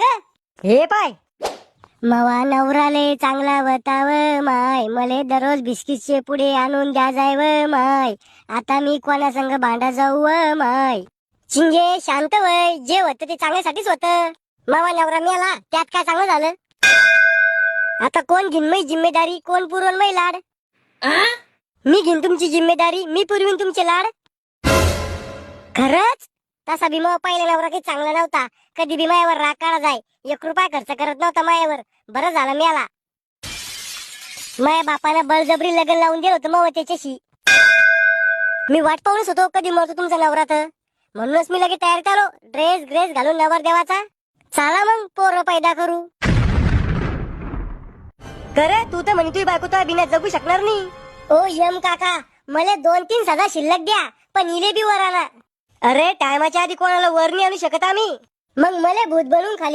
सांग. हे पाय मवा नवराले चांगला वताव माय, मले दररोज बिस्किटचे पुढे आणून द्या जाय व माय. आता मी कोणा संग भांडा जाऊ व माय. चिंगे शांत वय, जे होतं ते चांगल्यासाठीच होतं. मावा नवरा मेला त्यात काय चांगलं झालं. आता कोण घेईन मै जिम्मेदारी, कोण पुरवण मै लाड. मी घेईन तुमची जिम्मेदारी, मी पुरवीन तुमचे लाड. खरंच तसा भीमा पहिला नवरा काही चांगला नव्हता. कधी बी मायावर राग काढा जाय, 1 रुपया खर्च करत नव्हता मायावर. बरं झालं मेला. माया बापानं बळजबरी लग्न लावून दिलं होतं मग त्याच्याशी. मी वाट पाहूनच होतो कधी मरतो तुमचा नवरा तर. म्हणूनच मी लगेच तयार झालो, ड्रेस घालून नवर देवाचा. चला मग पोरं पैदा करू. करे तू तर म्हणे तुझी बायको तर बिना जगू शकणार नाही. ओ यम काका, मला 2-3 सदा शिल्लक द्या, पण इले बी वर आणा. अरे टायमाच्या आधी कोणाला वर नाही आणू शकत आम्ही. मग मला भूत बनवून खाली